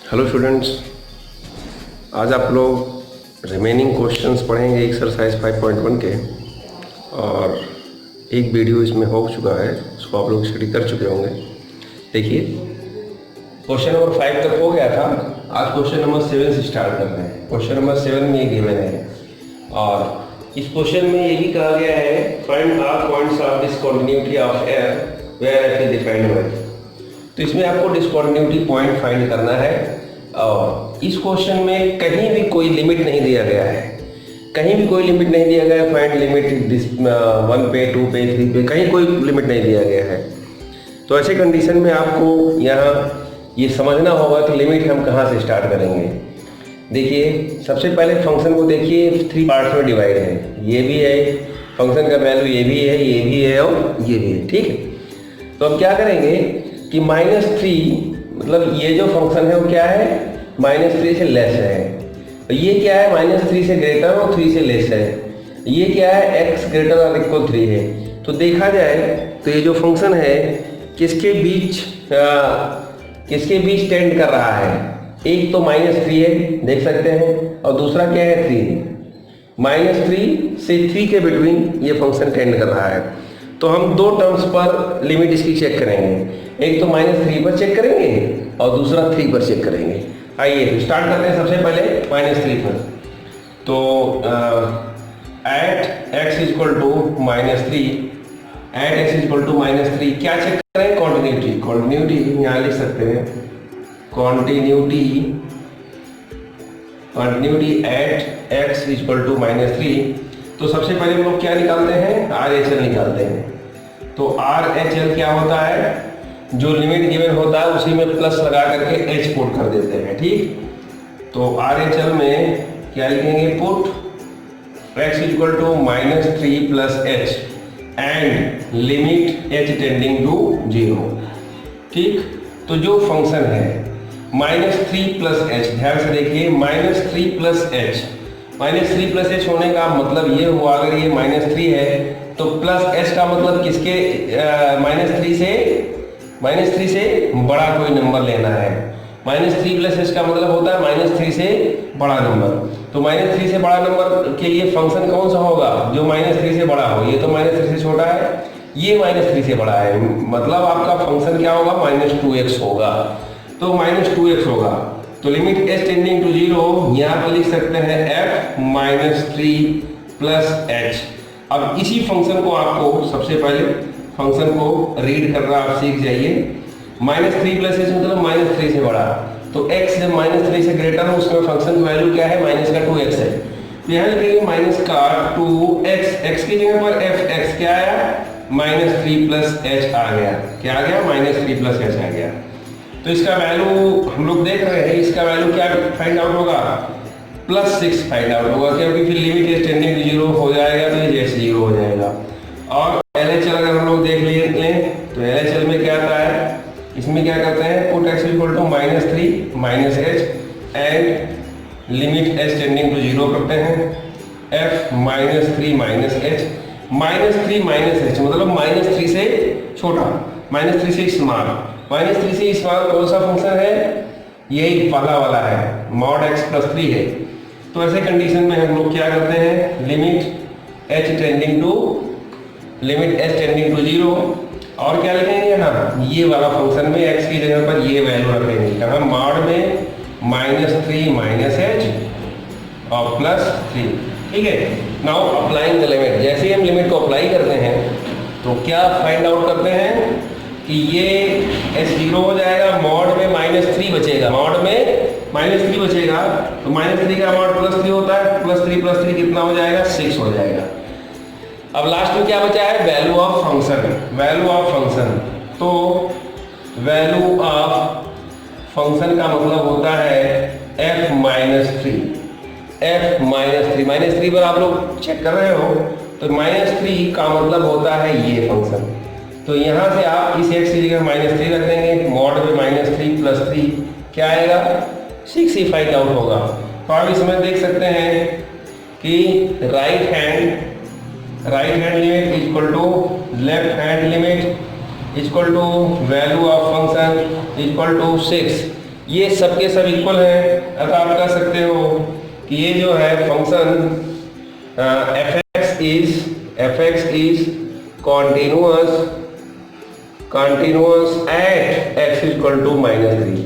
Hello students, आज आप लोग रिमेनिंग क्वेश्चंस पढ़ेंगे एक्सरसाइज 5.1 के। और एक वीडियो इसमें हो चुका है, उसको आप लोग स्टडी कर चुके होंगे। देखिए, क्वेश्चन नंबर 5 तक हो गया था। आज क्वेश्चन नंबर 7 से स्टार्ट कर रहे हैं। क्वेश्चन नंबर 7 में ये गिवन है और इस क्वेश्चन में ये भी कहा गया है, find all points of discontinuity of F where F is defined by. तो इसमें आपको डिसकंटिन्यूटी पॉइंट फाइंड करना है। और इस क्वेश्चन में कहीं भी कोई लिमिट नहीं दिया गया है, कहीं भी कोई लिमिट नहीं दिया गया है। फाइंड लिमिट 1 पे, 2 पे, 3 पे, कहीं कोई लिमिट नहीं दिया गया है। तो ऐसे कंडीशन में आपको यहाँ ये समझना होगा कि लिमिट हम कहाँ से स्टार्ट करेंगे। देखिए, सबसे पहले फंक्शन को देखिए, 3 पार्ट्स में डिवाइड है। ये भी है फंक्शन का वैल्यू, ये भी है, ये भी है और ये भी है। ठीक है, तो अब क्या करेंगे कि -3 मतलब ये जो फंक्शन है वो क्या है, -3 से लेस है। तो ये क्या है, -3 से ग्रेटर और 3 से लेस है। ये क्या है, x ग्रेटर और इक्वल 3 है। तो देखा जाए तो ये जो फंक्शन है किसके बीच टेंड कर रहा है। एक तो -3 है, देख सकते हैं, और दूसरा क्या है, 3 है। -3 से 3 के बिटवीन ये फंक्शन टेंड कर रहा है। तो हम दो टर्म्स पर लिमिट इसकी चेक करेंगे। एक तो -3 पर चेक करेंगे और दूसरा 3 पर चेक करेंगे। आइए स्टार्ट करते हैं सबसे पहले -3 पर। तो at x equal to -3, at x equal to -3 क्या चेक करें, कॉन्टिन्यूटी। कॉन्टिन्यूटी यहाँ लिख सकते हैं, continuity at x equal to -3। तो सबसे पहले हम लोग क्या निकालते हैं, RHL निकालते हैं। तो RHL क्या होता है, जो लिमिट गिवन होता है उसी में प्लस लगा करके h पुट कर देते हैं। ठीक, तो RHL में क्या लिखेंगे, put x equal to -3 plus h and limit h tending to 0। ठीक, तो जो फंक्शन है -3 प्लस h, ध्यान से देखिए, -3 प्लस h, -3 प्लस h होने का मतलब ये हुआ, अगर ये -3 है तो प्लस h का मतलब किसके, -3 से बड़ा कोई नंबर लेना है। -3 प्लस h का मतलब होता है -3 से बड़ा नंबर। तो -3 से बड़ा नंबर के लिए फंक्शन कौन सा होगा, जो -3 से बड़ा हो। ये तो -3 से छोटा है, ये -3 से बड़ा है, मतलब आपका फंक्शन क्या होगा, -2x होगा। तो -2x होगा, तो लिमिट h टेंडिंग टू 0 यहाँ पर लिख सकते हैं f -3 प्लस h। अब इसी फंक्शन को आपको सबसे पहले फंक्शन को रीड करना आप सीख जाइए। -3 प्लस h मतलब -3 से बड़ा, तो x जब -3 से ग्रेटर हो उसमें फंक्शन की वैल्यू क्या है, -2x है। तो यहाँ लिखेंगे -2x, x की जगह पर fx क्या आया, -3 प्लस h आ गया। क्या आ गया, -3 प्लस h आ गया। तो इसका वैल्यू हम लोग देख रहे हैं, इसका वैल्यू क्या फाइंड आउट होगा, +6 फाइंड आउट होगा, क्योंकि फिर लिमिट एज टेंडिंग टू 0 हो जाएगा, तो ये 0 हो जाएगा। और LHL अगर हम लोग देख लें तो LHL में क्या आता है, इसमें क्या करते हैं, put x equal to -3 -h and limit h tending to 0 करते हैं, f -3 -h मतलब -3 से छोटा, -3 से स्मॉल। -3 से स्मॉल कौन सा फंक्शन है, यही पहला वाला है, mod x प्लस 3 है। तो ऐसे कंडीशन में हम लोग क्या करते हैं, लिमिट h टेंडिंग टू 0। और क्या लिखेंगे यहाँ, ये वाला फंक्शन में x की जगह पर ये वैल्यू रखेंगे, कहाँ, mod में -3 -h और +3। ठीक है, नाउ अप्लाइंग द लिमिट। जैसे ही हम लिमिट को अप्लाई करते हैं तो क्या फाइंड आउट करते हैं कि ये h 0 हो जाएगा, मॉड में -3 बचेगा, मॉड में -3 बचेगा, तो -3 का मॉड +3 होता है, +3 कितना हो जाएगा, 6 हो जाएगा। अब लास्ट में क्या बचा है, वैल्यू ऑफ फंक्शन। तो वैल्यू ऑफ फंक्शन का मतलब होता है f -3 पर आप लोग चेक कर रहे हो, तो -3 का मतलब होता है ये फंक्शन। तो यहाँ से आप इस x की जगह -3 रख देंगे, मॉड में -3 प्लस 3 क्या आएगा, 6 ही फाइंड आउट होगा। तो आप इसमें देख सकते हैं कि right hand limit equal to left hand limit equal to value of function equal to 6। ये सब के सब इक्वल हैं, अतः आप कह सकते हो कि ये जो है function F X is continuous at x equal to -3।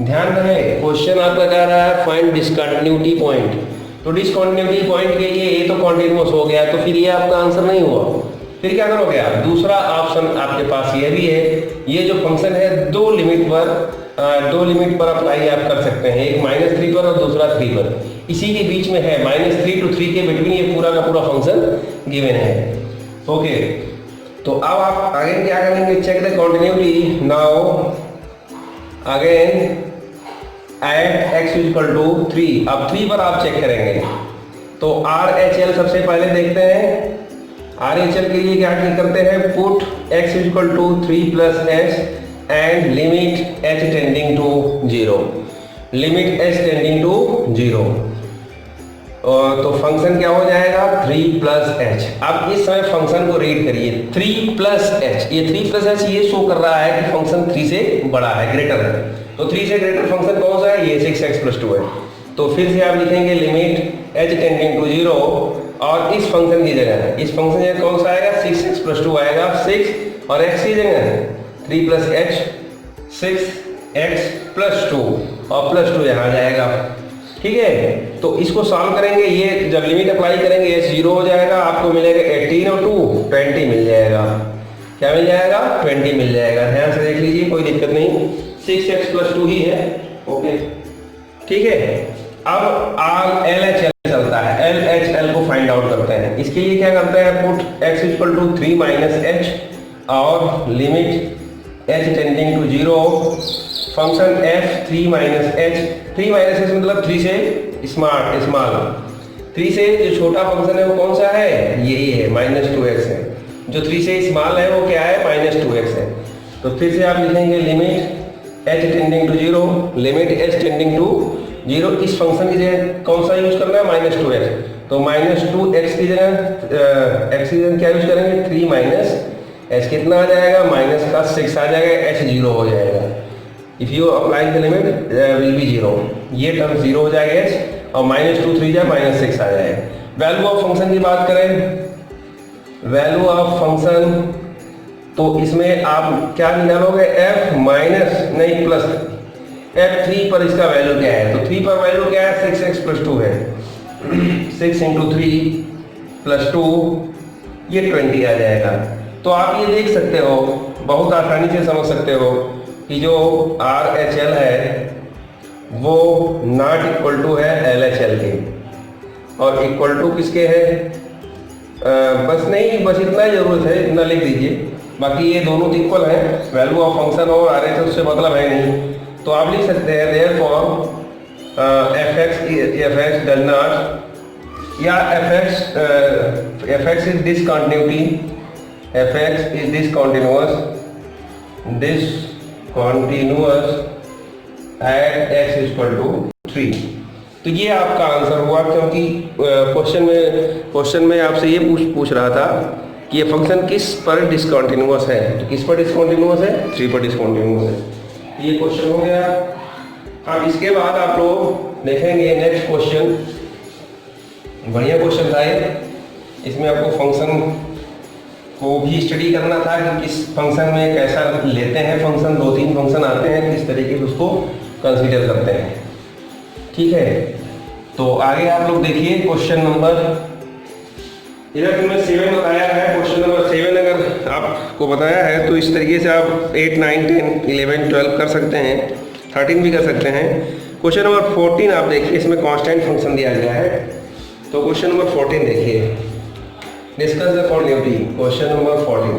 ध्यान रहे क्वेश्चन आपका कह रहा है फाइंड डिसकंटिन्यूटी पॉइंट, तो डिसकंटिन्यूटी पॉइंट के लिए ये तो कॉन्टिन्यूअस हो गया, तो फिर ये आपका आंसर नहीं हुआ। फिर क्या करोगे आप, दूसरा ऑप्शन आपके पास ये भी है, ये जो फंक्शन है दो लिमिट पर अप्लाई आप कर सकते हैं, एक -3 पर और दूसरा 3 पर, इसी के बीच में है, -3 to 3 के बिटवीन ये पूरा का पूरा फंक्शन गिवन है। ओके, तो अब आप आगे क्या करेंगे, check the continuity now again at x equal to 3। अब 3 पर आप चेक करेंगे, तो RHL सबसे पहले देखते हैं। RHL के लिए क्या करते हैं, put x equal to 3 plus H and limit h tending to 0, limit h tending to 0, तो फंक्शन क्या हो जाएगा 3 प्लस एच। अब इस समय फंक्शन को रीड करिए, 3 प्लस एच, ये 3 प्लस एच ये शो कर रहा है कि फंक्शन 3 से बड़ा है, ग्रेटर है, तो 3 से ग्रेटर फंक्शन कौन सा है, ये 6x + 2 है। तो फिर से आप लिखेंगे लिमिट h टेंडिंग टू 0, और इस फंक्शन की जगह, इस फंक्शन की जगह कौन सा आएगा, 6x + 2 आएगा, 6 और x की जगह 3 प्लस एच, 6x + 2 और +2 यहाँ जाएगा। ठीक है, तो इसको सॉल्व करेंगे, ये जब लिमिट अप्लाई करेंगे ये 0 हो जाएगा, आपको मिलेगा 18 और 2 20 मिल जाएगा। क्या मिल जाएगा, 20 मिल जाएगा। ध्यान से देख लीजिए, कोई दिक्कत नहीं, 6x + 2 ही है। ओके, ठीक है। अब LHL चलता है, LHL को फाइंड आउट करते हैं। इसके लिए क्या करते हैं, put x equal to 3 - h और limit h tending to 0, function f 3 - h, 3 - h मतलब 3 से स्मॉल, 3 से जो छोटा फंक्शन है वो कौन सा है, यही है, -2x है। जो 3 से स्मॉल है वो क्या है, -2x है। तो फिर से आप लिखेंगे limit h tending to 0, limit h tending to 0, इस फंक्शन की जगह कौन सा यूज करना है, -2x, तो -2x की जगह x की जगह क्या यूज करेंगे, 3 - h, कितना आ जाएगा, -6 आ जाएगा, h 0 हो जाएगा। If you apply the limit will be 0, ये टर्म 0 हो जाएगा h, और -2 3 जाए -6 आ जाएगा। वैल्यू ऑफ फंक्शन की बात करें, वैल्यू ऑफ फंक्शन, तो इसमें आप क्या निकालोगे, f माइनस नहीं प्लस f3 पर इसका वैल्यू क्या है, तो 3 पर वैल्यू क्या है, 6x + 2 है, 6 × 3 + 2 ये 20 आ जाएगा। तो आप ये देख सकते हो, बहुत आसानी से समझ सकते हो कि जो RHL है वो नॉट इक्वल टू है LHL के, और इक्वल टू किसके है, बस इतना ही जरूरत है, इतना लिख दीजिए, बाकी ये दोनों इक्वल है, वैल्यू ऑफ फंक्शन और RHL से मतलब है नहीं। तो आप लिख सकते हैं therefore fx does not, या fx is discontinuous at x equal to 3। तो ये आपका आंसर हुआ, क्योंकि क्वेश्चन में आपसे ये पूछ रहा था कि ये फंक्शन किस पर डिसकंटिन्यूअस है, तो किस पर डिसकंटिन्यूअस है, 3 पर डिसकंटिन्यूअस है। ये क्वेश्चन हो गया। अब इसके बाद आप लोग देखेंगे नेक्स्ट क्वेश्चन, बढ़िया क्वेश्चन था ये, इसमें आपको फंक्शन को भी स्टडी करना था कि किस फंक्शन में कैसा लेते हैं फंक्शन, 2-3 फंक्शन आते हैं, किस तरीके से उसको कंसीडर करते हैं। ठीक है, तो आगे आप लोग देखिए क्वेश्चन नंबर, इधर तुमने 7 बताया है, क्वेश्चन नंबर 7 अगर आपको बताया है तो इस तरीके से आप 8, 9, 10, 11, 12 कर सकते हैं, 13 भी कर सकते हैं। क्वेश्चन नंबर 14 आप देखिए, इसमें कांस्टेंट फंक्शन दिया गया है, तो क्वेश्चन नंबर 14 देखिए, discuss the continuity. Question number 14,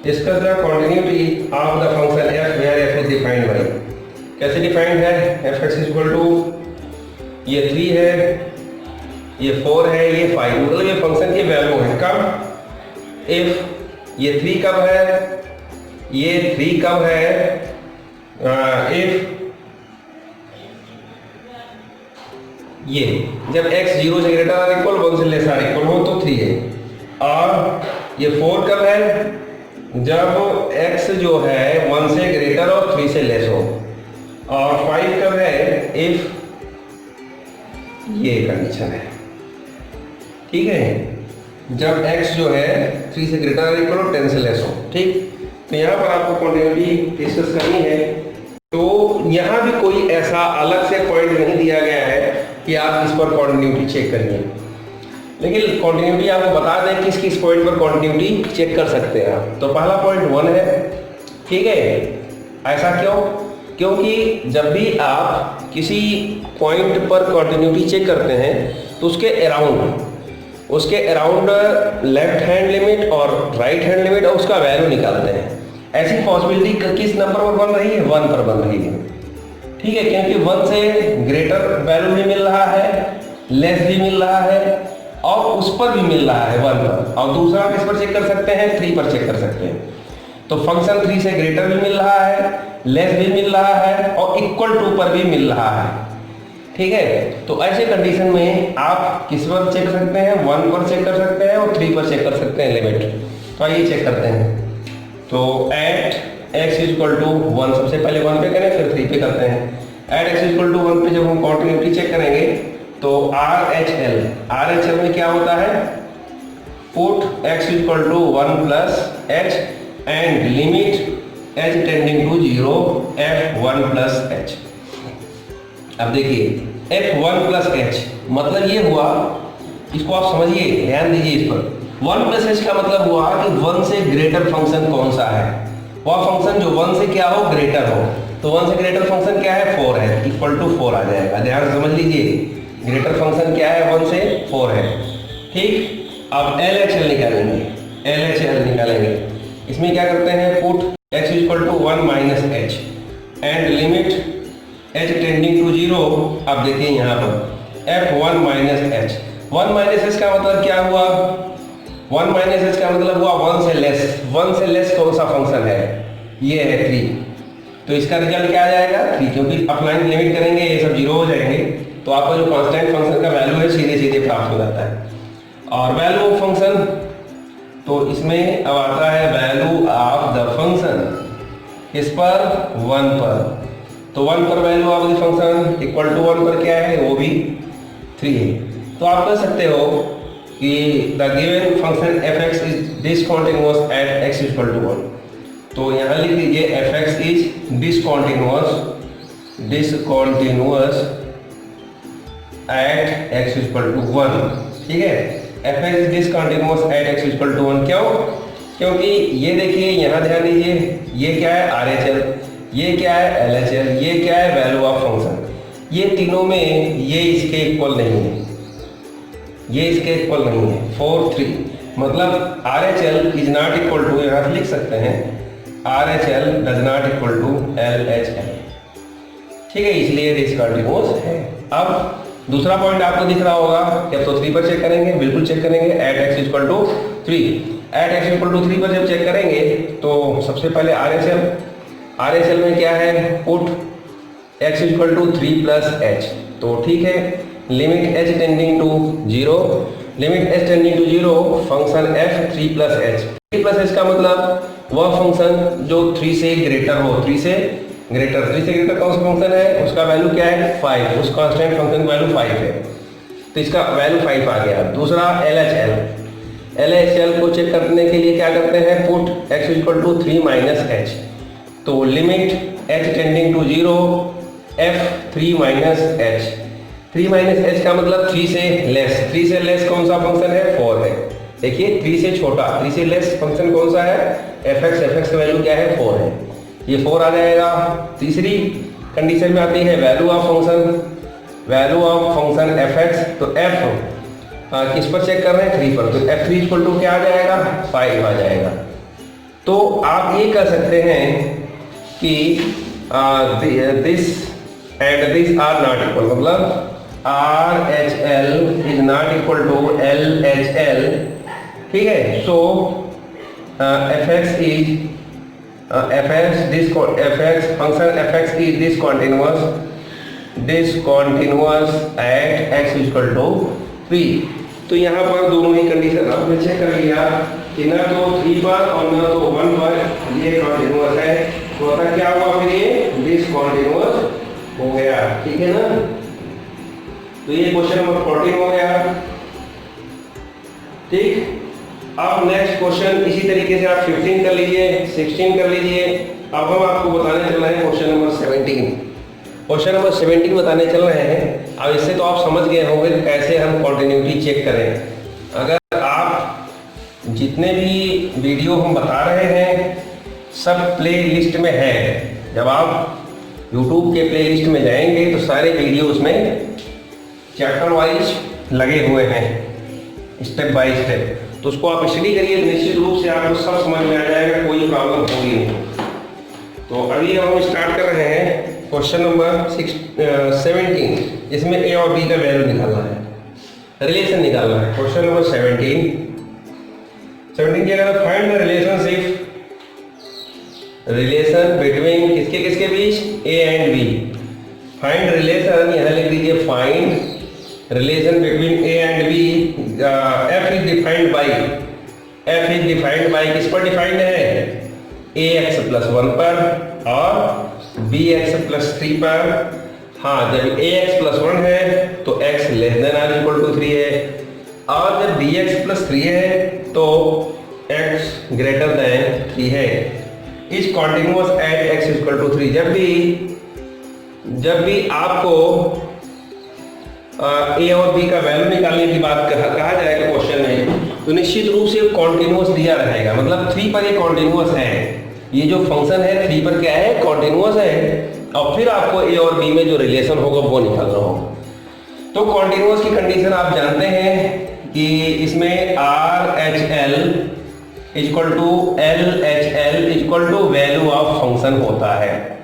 discuss the continuity of the function f where f is defined by, कैसे डिफाइंड है, f(x) इक्वल टू ये 3 है, ये 4 है, ये 5, मतलब ये फंक्शन की वैल्यू है। कब, इफ ये 3 कब है, ये 3 कब है, इफ ये जब x 0 से ग्रेटर और इक्वल 1 से लेस और इक्वल हो तो 3 है, और ये 4 कब है, जब x जो है 1 से ग्रेटर और 3 से लेस हो, और 5 कब है, इफ ये कंडीशन है, ठीक है, जब x जो है 3 से ग्रेटर और इक्वल और 10 से लेस हो, ठीक। तो यहाँ पर आपको कॉन्टिन्यूटी डिस्कस करनी है। तो यहाँ भी कोई ऐसा अलग से पॉइंट नहीं दिया गया है कि आप इस पर कॉन्टिन्यूटी चेक करिए, लेकिन कॉन्टिन्यूटी आपको बता दें किस किस पॉइंट पर कॉन्टिन्यूटी चेक कर सकते हैं आप। तो पहला पॉइंट 1 है, ठीक है। ऐसा क्यों? क्योंकि जब भी आप किसी पॉइंट पर कॉन्टिन्यूटी चेक करते हैं तो उसके अराउंड लेफ्ट हैंड लिमिट और राइट हैंड लिमिट और उसका वैल्यू निकालते हैं। ऐसी पॉसिबिलिटी किस नंबर पर बन रही है, 1 पर बन रही है, ठीक है, क्योंकि 1 से ग्रेटर वैल्यू भी मिल रहा है, लेस भी मिल रहा है और उस पर भी मिल रहा है 1 पर। और दूसरा किस पर चेक कर सकते हैं, 3 पर चेक कर सकते हैं। तो फंक्शन 3 से ग्रेटर भी मिल रहा है, लेस भी मिल रहा है और इक्वल टू पर भी मिल रहा है, ठीक है। तो ऐसे कंडीशन में आप किस पर चेक कर सकते हैं, 1 पर चेक कर सकते हैं और 3 पर चेक कर सकते हैं लिमिट। तो आइए चेक करते हैं। तो एट x इक्वल टू 1, सबसे पहले 1 पे करें फिर 3 पे करते हैं। एट x इक्वल टू 1 पे जब हम कॉन्टिन्यूटी चेक करेंगे तो RHL में क्या होता है, put x equal to 1 plus h and limit h tending to 0 f1 plus h। अब देखिए f1 प्लस h मतलब ये हुआ, इसको आप समझिए, ध्यान दीजिए इस पर। 1 प्लस h का मतलब हुआ कि 1 से ग्रेटर फंक्शन कौन सा है, वह फंक्शन जो 1 से क्या हो, ग्रेटर हो। तो 1 से ग्रेटर फंक्शन क्या है, 4 है, इक्वल टू 4 आ जाएगा। ध्यान से समझ लीजिए, ग्रेटर फंक्शन क्या है, 1 से 4 है, ठीक। अब LHL निकालेंगे। इसमें क्या करते हैं, put x equal to 1 minus h and limit h tending to 0। अब देखिए यहाँ पर f1 minus h, 1 minus h का मतलब क्या हुआ, 1 माइनस h का मतलब हुआ 1 से लेस। 1 से लेस कौन सा फंक्शन है, ये है 3। तो इसका रिजल्ट क्या आ जाएगा, 3, क्योंकि अपलाइन लिमिट करेंगे ये सब 0 हो जाएंगे। तो आपका जो कांस्टेंट फंक्शन का वैल्यू है सीधे प्राप्त हो जाता है। और वैल्यू ऑफ फंक्शन, तो इसमें अब आता है वैल्यू ऑफ द फंक्शन, इस पर 1 पर। तो 1 पर value of the function equal to 1 पर क्या है, वो भी 3 है। तो आप कह सकते हो कि the given function fx is discontinuous at x equal to 1। तो यहाँ लिख दीजिए fx is discontinuous at x equal to 1, ठीक है। fx is discontinuous at x equal to 1 क्यों? क्योंकि ये देखिए, यहाँ ध्यान दीजिए, ये क्या है RHL, ये क्या है LHL, ये क्या है वैल्यू ऑफ फंक्शन। ये तीनों में ये इसके इक्वल नहीं है, ये इसके इक्वल नहीं है। 4 3 मतलब RHL is not equal to, यहाँ से लिख सकते हैं RHL does not equal to LHL, ठीक है, इसलिए डिसकंटीन्यूअस है। अब दूसरा पॉइंट आपको दिख रहा होगा, क्या तो 3 पर चेक करेंगे, बिल्कुल चेक करेंगे। At x equal to 3, at x equal to 3 पर जब चेक करेंगे तो सबसे पहले RHL में क्या है, put x equal to 3 plus h। तो ठीक है, limit h tending to 0, limit h tending to 0 function f 3 plus h। 3 plus h का मतलब वह फंक्शन जो 3 से ग्रेटर हो, 3 से ग्रेटर कौन सा फंक्शन है, उसका वैल्यू क्या है, 5। उस कांस्टेंट फंक्शन का वैल्यू 5 है, तो इसका वैल्यू 5 आ गया। दूसरा LHL को चेक करने के लिए क्या करते हैं, put x equal to 3 minus h। तो limit h tending to 0 f 3 minus h। 3 minus h का मतलब 3 से लेस। 3 से लेस कौन सा फंक्शन है, 4 है। देखिए 3 से छोटा, 3 से लेस फंक्शन कौन सा है, fx का वैल्यू क्या है, 4 है, ये 4 आ जाएगा। तीसरी कंडीशन में आती है वैल्यू ऑफ फंक्शन fx। तो f किस पर चेक कर रहे हैं, 3 पर। तो f3 इक्वल टू क्या आ जाएगा, 5 आ जाएगा। तो आप ये कह सकते हैं कि this and this are not equal, मतलब RHL is not equal to LHL, ठीक है। सो fx function fx is discontinuous at x equal to 3। तो यहाँ पर दोनों ही कंडीशन आपने चेक कर लिया कि ना तो 3 पर और ना तो 1 पर ये कॉन्टिन्यूअस है, तो क्या हुआ फिर ये डिसकंटिन्यूअस हो गया, ठीक है ना। तो ये क्वेश्चन नंबर 14 हो गया, ठीक। अब नेक्स्ट क्वेश्चन इसी तरीके से आप 15 कर लीजिए, 16 कर लीजिए। अब हम आपको बताने चल रहे हैं क्वेश्चन नंबर 17। क्वेश्चन नंबर 17 बताने चल रहे हैं। अब इससे तो आप समझ गए होंगे कैसे हम कंटिन्यूटी चेक करें। अगर आप जितने भी वीडियो हम बता रहे हैं सब प्ले लिस्ट में है। जब आप YouTube के प्ले लिस्ट में जाएंगे तो सारे वीडियो उसमें चैप्टर वाइज लगे हुए हैं, स्टेप बाय स्टेप। तो उसको आप स्टडी करिए, निश्चित रूप से आपको सब समझ में आ जाएगा, कोई प्रॉब्लम होगी नहीं। तो अभी हम स्टार्ट कर रहे हैं क्वेश्चन नंबर 17। इसमें ए और बी का वैल्यू निकालना है, रिलेशन निकालना है। क्वेश्चन नंबर 17 क्या कहता है, find the relationship, relation between किसके किसके बीच, A and B. Find relation, यहाँ लिख दीजिए find relation between A and B. F is defined by, F is defined by किस पर डिफाइंड है, ए एक्स प्लस 1 पर और बी एक्स प्लस 3 पर। हाँ, जब ए एक्स प्लस 1 है तो x less than R equal to 3 है, और जब बी एक्स प्लस 3 है तो एक्स ग्रेटर देन 3 है। Is continuous at x equal to 3। जब भी आपको ए और बी का वैल्यू निकालने की बात कहा जाएगा क्वेश्चन में, तो निश्चित रूप से कॉन्टिन्यूअस दिया रहेगा। मतलब 3 पर ये कॉन्टिन्यूअस है, ये जो फंक्शन है 3 पर क्या है, कॉन्टिन्यूअस है। और फिर आपको ए और बी में जो रिलेशन होगा वो निकालना होगा। तो कॉन्टिन्यूअस की कंडीशन आप जानते हैं कि इसमें R H L equal to L H L equal to value of function होता है,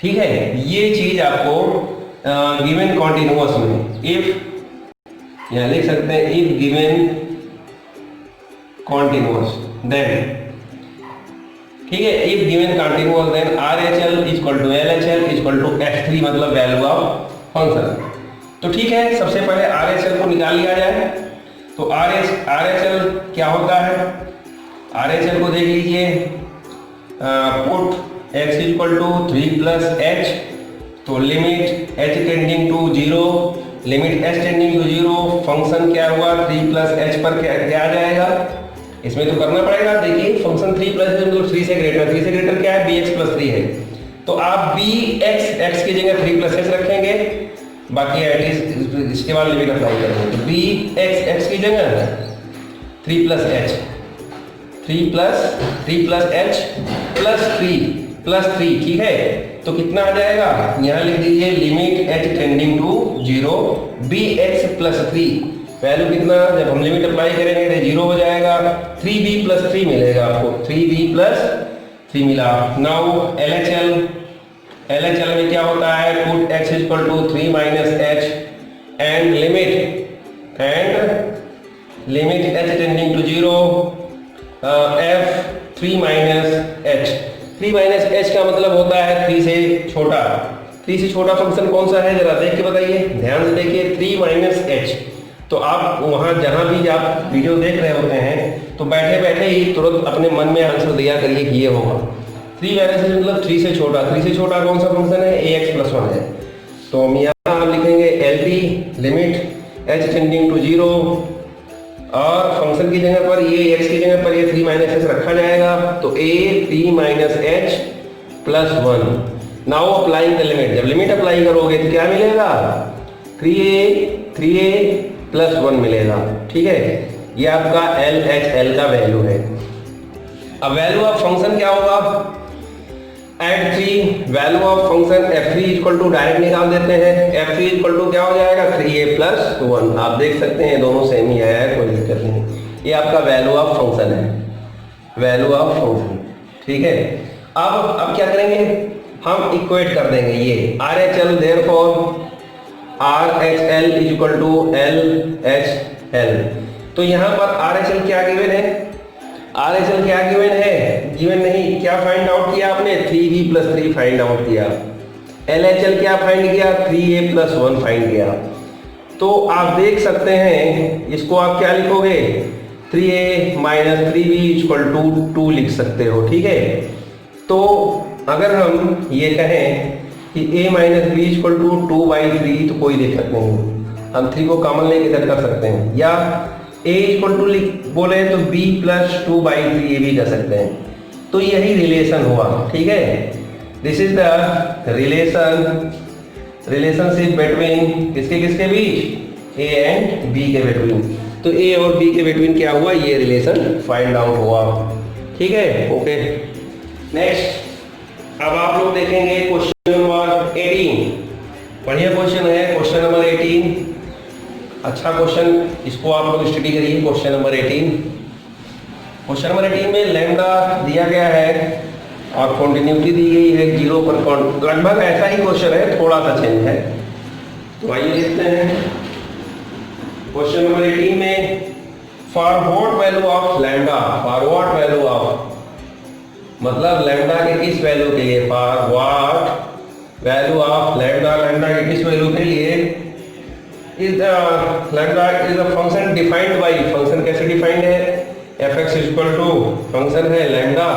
ठीक है। ये चीज आपको गिवन कॉन्टिन्यूअस में, इफ यहाँ लिख सकते हैं इफ गिवन कॉन्टिन्यूअस देन, ठीक है, if given continuous then R H L equal to L H L equal to x3, मतलब वैल्यू ऑफ फंक्शन। तो ठीक है, सबसे पहले आर एच एल को निकाल लिया जाए। तो आर एच एल क्या होता है, आर एच एल को देख लीजिए, put x equal to 3 plus H, तो limit h tending to 0, limit h tending to 0, function क्या हुआ 3 प्लस एच पर क्या आ जाएगा, इसमें तो करना पड़ेगा। देखिए फंक्शन 3 प्लस मतलब 3 से ग्रेटर, 3 से ग्रेटर क्या है, बी एक्स प्लस 3 है। तो आप बी एक्स की जगह 3 प्लस एच रखेंगे, बाकी एट इसके बाद लिमिट अप्लाई करेंगे। तो बी एक्स की जगह 3 plus H, 3 plus H plus 3, ठीक है। तो कितना आ जाएगा, यहाँ लिख दीजिए limit h tending to 0 b x plus 3, value कितना, जब हम लिमिट अप्लाई करेंगे तो 0 हो जाएगा, 3b प्लस 3 मिलेगा आपको, 3b प्लस 3 मिला। नाउ LHL में क्या होता है, put x equal to 3 minus h and limit h tending to 0 f 3 minus h. 3 minus h का मतलब होता है 3 से छोटा। 3 से छोटा फंक्शन कौन सा है, जरा देख के बताइए, ध्यान से देखिए। 3 माइनस एच, तो आप वहां जहां भी आप वीडियो देख रहे होते हैं तो बैठे बैठे ही तुरंत अपने मन में आंसर दिया करिए कि ये होगा 3 माइनस एच मतलब 3 से छोटा। 3 से छोटा कौन सा फंक्शन है, ए एक्स प्लस 1 है। तो हम यहाँ लिखेंगे L T, limit h tending to 0, और फंक्शन की जगह पर ये x की जगह पर ये 3 माइनस एच रखा जाएगा। तो a 3 minus H plus 1। Now applying the limit, जब लिमिट अप्लाई करोगे तो क्या मिलेगा, 3a प्लस 1 मिलेगा, ठीक है। ये आपका एल एच एल का वैल्यू है। अब वैल्यू ऑफ फंक्शन क्या होगा, एट 3, वैल्यू ऑफ फंक्शन f3 इक्वल टू डायरेक्ट निकाल देते हैं। f3 इक्वल टू क्या हो जाएगा, 3a प्लस 1। आप देख सकते हैं दोनों सेम ही आया है, कोई दिक्कत नहीं। ये आपका वैल्यू ऑफ फंक्शन है, वैल्यू ऑफ फंक्शन, ठीक है। अब क्या करेंगे, हम इक्वेट कर देंगे ये R H L, therefore R H L equal to L H L. तो यहाँ पर आर एच एल क्या गिवन है, आर एच एल क्या गिवन है, गिवन नहीं, क्या फाइंड आउट किया आपने, 3b प्लस 3 फाइंड आउट किया। एल एच एल क्या फाइंड किया, 3a प्लस 1 फाइंड किया। तो आप देख सकते हैं, इसको आप क्या लिखोगे, 3a minus 3b equal to 2 लिख सकते हो, ठीक है। तो अगर हम ये कहें कि a minus b equal to 2/3, तो कोई दिक्कत नहीं, हम 3 को कॉमन लेके इधर कर सकते हैं, या a इक्वल टू बोले तो b प्लस 2/3 ये भी कर सकते हैं। तो यही रिलेशन हुआ, ठीक है। This is the relationship between किसके किसके बीच, a एंड b के बिटवीन। तो a और b के बिटवीन क्या हुआ, ये रिलेशन फाइंड आउट हुआ, ठीक है। ओके, नेक्स्ट अब आप लोग देखेंगे क्वेश्चन नंबर 18। बढ़िया क्वेश्चन है क्वेश्चन नंबर 18, अच्छा क्वेश्चन, इसको आप लोग स्टडी करिए। क्वेश्चन नंबर 18, क्वेश्चन नंबर 18 में लैम्डा दिया गया है और कॉन्टिन्यूटी दी गई है 0 पर। लगभग ऐसा ही क्वेश्चन है, थोड़ा सा चेंज है। तो आइए देखते हैं क्वेश्चन नंबर 18 में, for what value of lambda, for what value of, मतलब लैम्डा के किस वैल्यू के लिए, for what value of lambda, lambda के किस वैल्यू के लिए, is lambda is a function defined by, function कैसे डिफाइंड है, fx इक्वल टू फंक्शन है lambda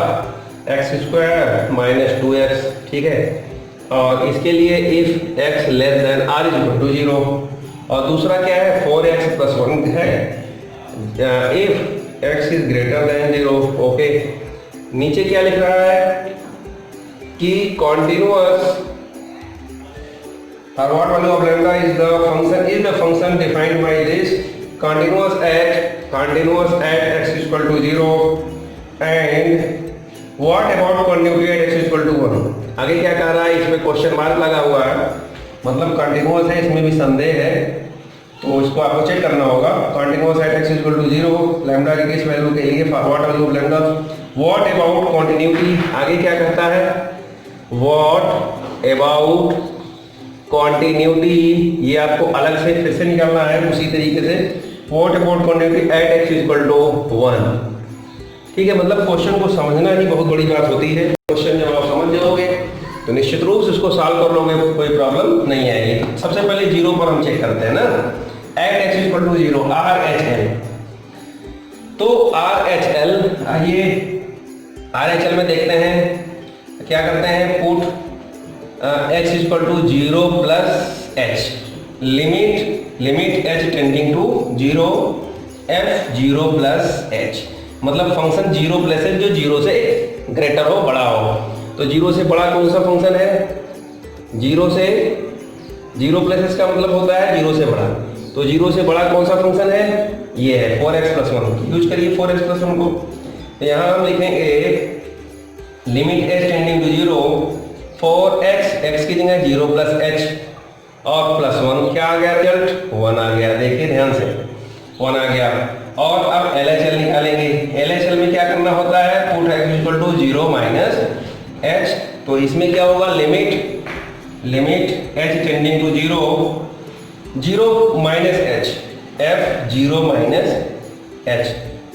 x square minus 2x, ठीक है। और इसके लिए if x less than r equal to 0, और दूसरा क्या है 4x प्लस 1 है if x is greater than 0। Okay, नीचे क्या लिख रहा है कि continuous or what value of lambda is the function defined by this continuous at x equal to 0 and what about continuity at x equal to 1। आगे क्या कह रहा है, इसमें क्वेश्चन मार्क लगा हुआ है, मतलब कंटिन्यूअस है, इसमें भी संदेह है, तो इसको आपको चेक करना होगा। Continuous at x equal to 0, lambda की किस वैल्यू के लिए, what value of lambda, what about continuity, आगे क्या कहता है, व्हाट अबाउट कॉन्टिन्यूटी, ये आपको अलग से फिर से निकालना है उसी तरीके से, what about continuity at x equal to 1, ठीक है। मतलब क्वेश्चन को समझना ही बहुत बड़ी बात होती है। क्वेश्चन जब आप समझ जाओगे तो निश्चित रूप से उसको सॉल्व कर लोगे, कोई प्रॉब्लम नहीं आएगी। सबसे पहले 0 पर हम चेक करते हैं ना, at x equal to 0 RHL, तो RHL, आइए RHL में देखते हैं क्या करते हैं, put x equal to 0 plus h, limit h tending to 0 f 0 plus h, मतलब फंक्शन 0 प्लस h जो 0 से ग्रेटर हो, बड़ा हो। तो 0 से बड़ा कौन सा फंक्शन है, 0 प्लस h का मतलब होता है 0 से बड़ा, तो 0 से बड़ा कौन सा फंक्शन है, ये है 4x प्लस 1। यूज करिए 4x प्लस 1 को, तो यहाँ हम लिखेंगे limit h tending to 0 4x, x की जगह 0 प्लस h और प्लस 1, क्या आ गया रिजल्ट, 1 आ गया। देखिए ध्यान से 1 आ गया। और अब LHL निकालेंगे। LHL में क्या करना होता है, put x equal to 0 minus h, तो इसमें क्या होगा, limit h tending to 0 minus h, f 0 minus h,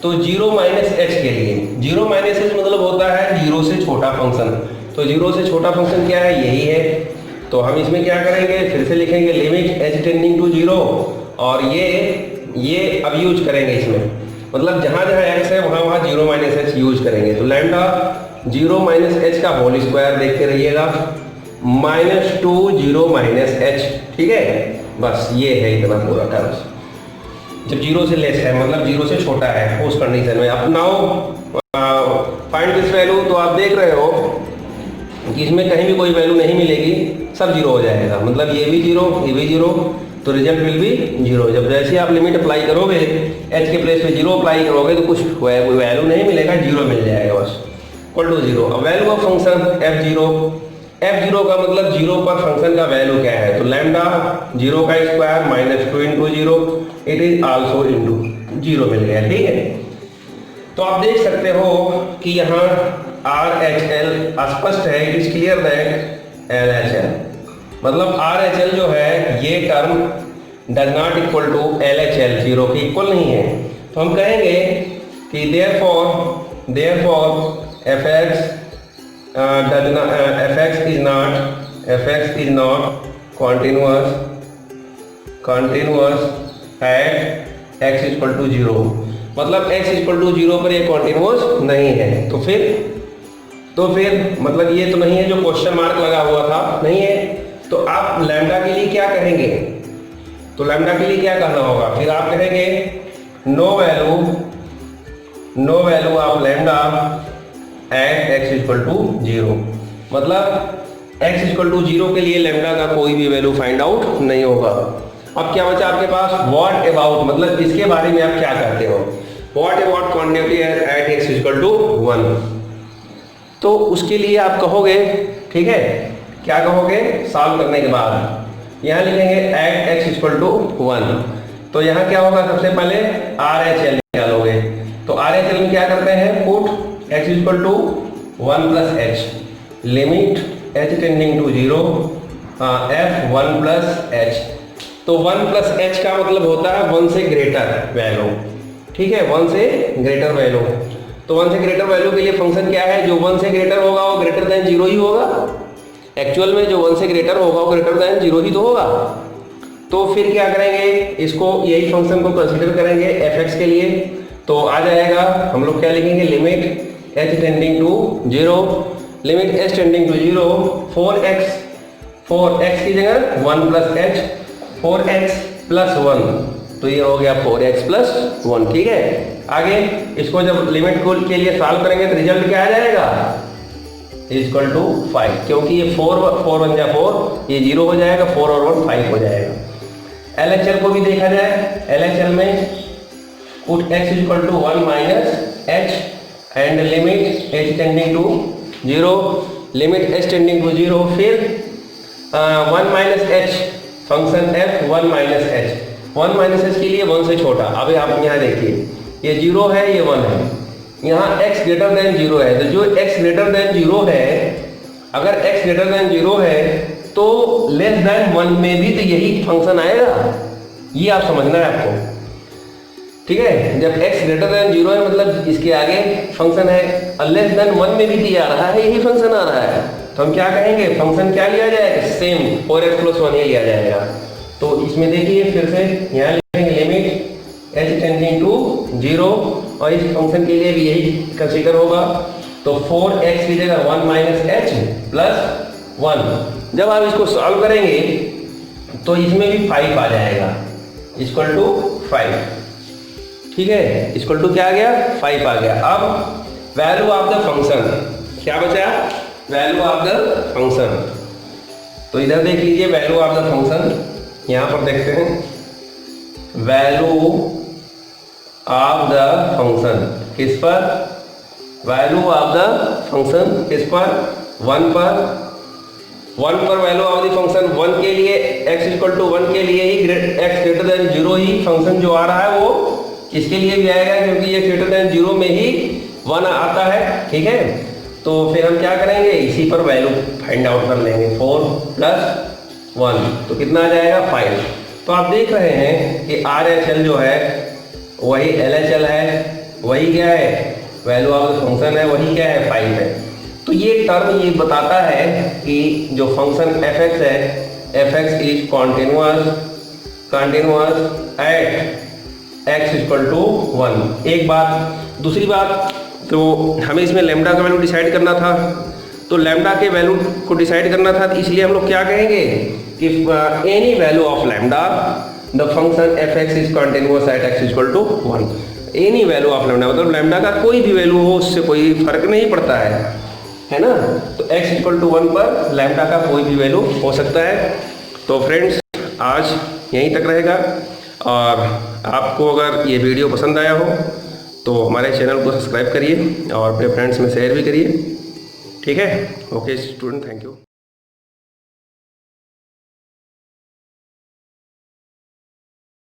तो 0 माइनस h के लिए 0 माइनस h मतलब होता है 0 से छोटा फंक्शन, तो 0 से छोटा फंक्शन क्या है, यही है। तो हम इसमें क्या करेंगे, फिर से लिखेंगे लिमिट h टेंडिंग टू 0, और ये अब यूज करेंगे इसमें, मतलब जहाँ जहाँ x है वहाँ 0 माइनस h यूज करेंगे। तो लैम्डा 0 माइनस h का होल स्क्वायर देखते रहिएगा, -2 0 माइनस h, ठीक है। बस ये है इतना पूरा टर्म्स, जब 0 से लेस है मतलब 0 से छोटा है उस कंडीशन में। अब नाउ फाइंड दिस वैल्यू, तो आप देख रहे हो कि इसमें कहीं भी कोई वैल्यू नहीं मिलेगी, सब 0 हो जाएगा, मतलब ये भी 0 ये भी 0, तो रिजल्ट विल बी 0। जब जैसे आप लिमिट अप्लाई करोगे h के प्लेस पे 0 अप्लाई करोगे तो कुछ कोई वैल्यू नहीं मिलेगा, 0 मिल जाएगा बस, इक्वल टू 0। अब वैल्यू ऑफ फंक्शन f0 का मतलब 0 पर फंक्शन का वैल्यू क्या है, तो लैम्डा 0 का square minus 2 into 0, it is also into 0 मिल गया, ठीक है। तो आप देख सकते हो कि यहाँ RHL स्पष्ट है, it is clear that LHL, मतलब RHL जो है ये term does not equal to LHL, 0 के इक्वल नहीं है। तो हम कहेंगे कि therefore fx is not continuous at x equal to 0, मतलब x इक्वल टू 0 पर ये कॉन्टिन्यूअस नहीं है। तो फिर तो फिर मतलब ये तो नहीं है जो क्वेश्चन मार्क लगा हुआ था, नहीं है। तो आप लैम्डा के लिए क्या कहेंगे, तो लैम्डा के लिए क्या कहना होगा, फिर आप कहेंगे no value of lambda at x equal to 0। मतलब x इक्वल टू 0 के लिए लैम्डा का कोई भी वैल्यू फाइंड आउट नहीं होगा। अब क्या बचा आपके पास, व्हाट अबाउट, मतलब इसके बारे में आप क्या कहते हो, what about continuity at x equal to 1। तो उसके लिए आप कहोगे, ठीक है, क्या कहोगे, सॉल्व करने के बाद यहाँ लिखेंगे एट x इक्वल टू 1। तो यहाँ क्या होगा, सबसे पहले RHL निकालोगे। तो RHL में क्या करते हैं, put x equal to 1 plus h, limit h tending to 0 f 1 plus h। तो 1 प्लस h का मतलब होता है 1 से ग्रेटर वैल्यू, ठीक है, 1 से ग्रेटर वैल्यू। तो 1 से ग्रेटर वैल्यू के लिए फंक्शन क्या है, जो 1 से ग्रेटर होगा वो ग्रेटर देन 0 ही होगा। एक्चुअल में जो 1 से ग्रेटर होगा वो ग्रेटर देन 0 ही तो होगा। तो फिर क्या करेंगे, इसको यही फंक्शन को कंसीडर करेंगे fx के लिए। तो आ जाएगा, हम लोग क्या लिखेंगे, limit h tending to 0, limit h tending to 0 4x की जगह 1 प्लस h, 4x प्लस 1, तो ये हो गया 4x प्लस 1, ठीक है। आगे इसको जब लिमिट को के लिए सॉल्व करेंगे तो रिजल्ट क्या आ जाएगा, इक्वल टू 5, क्योंकि ये 4 1 जा 4, ये 0 हो जाएगा, 4 और 1 5 हो जाएगा। LHL को भी देखा जाए, LHL में put x equal to 1 minus h and limit h tending to 0, limit h tending to 0, फिर 1 minus h, function f 1 minus h, 1 minus h के लिए 1 से छोटा। अभी आप यहाँ देखिए, ये 0 है, ये 1 है, यहाँ x ग्रेटर देन 0 है। तो जो x ग्रेटर देन 0 है, अगर x ग्रेटर देन 0 है तो लेस देन 1 में भी तो यही फंक्शन आएगा, ये आप समझना है आपको, ठीक है। जब x ग्रेटर देन 0 है मतलब इसके आगे फंक्शन है, लेस देन 1 में भी दिया रहा है, यही फंक्शन आ रहा है। तो हम क्या कहेंगे, फंक्शन क्या लिया जाएगा, सेम 4x प्लस 1 ही लिया जाएगा। तो इसमें देखिए फिर से यहाँ लिखेंगे लिमिट h टेंडिंग टू 0, और इस फंक्शन के लिए भी यही कंसीडर होगा। तो 4x की जगह 1 माइनस h प्लस 1। जब आप इसको सॉल्व करेंगे तो इसमें भी 5 आ जाएगा, इक्वल टू 5, ठीक है, इक्वल टू क्या आ गया, 5 आ गया। अब वैल्यू ऑफ द फंक्शन क्या बचा, वैल्यू ऑफ द फंक्शन। तो इधर देख लीजिए वैल्यू ऑफ द फंक्शन, यहाँ पर देखते हैं वैल्यू ऑफ द फंक्शन किस पर, वैल्यू ऑफ द फंक्शन किस पर, 1 पर, 1 पर वैल्यू ऑफ द फंक्शन। 1 के लिए x इक्वल टू 1 के लिए ही x ग्रेटर देन 0 ही फंक्शन जो आ रहा है वो इसके लिए भी आएगा, क्योंकि ये ग्रेटर देन 0 में ही 1 आता है, ठीक है। तो फिर हम क्या करेंगे, इसी पर वैल्यू फाइंड आउट कर लेंगे, 4 प्लस 1 तो कितना आ जाएगा, 5। तो आप देख रहे हैं कि RHL जो है वही LHL है, वही क्या है, वैल्यू ऑफ द फंक्शन है, वही क्या है, 5 है। तो ये टर्म ये बताता है कि जो फंक्शन fx है, fx is continuous at x equal to 1। एक बात, दूसरी बात, तो हमें इसमें लैम्डा का वैल्यू डिसाइड करना था। तो लैम्डा के वैल्यू को डिसाइड करना था, तो इसलिए हम लोग क्या कहेंगे कि any value of lambda the function fx is continuous at x equal to 1। Any value of lambda मतलब लैम्डा का कोई भी वैल्यू हो, उससे कोई फर्क नहीं पड़ता है ना। तो x इक्वल टू 1 पर लैम्डा का कोई भी वैल्यू हो सकता है। तो फ्रेंड्स आज यहीं तक रहेगा, और आपको अगर ये वीडियो पसंद आया हो तो हमारे चैनल को सब्सक्राइब करिए और अपने फ्रेंड्स में शेयर भी करिए, ठीक है। Okay student, thank you.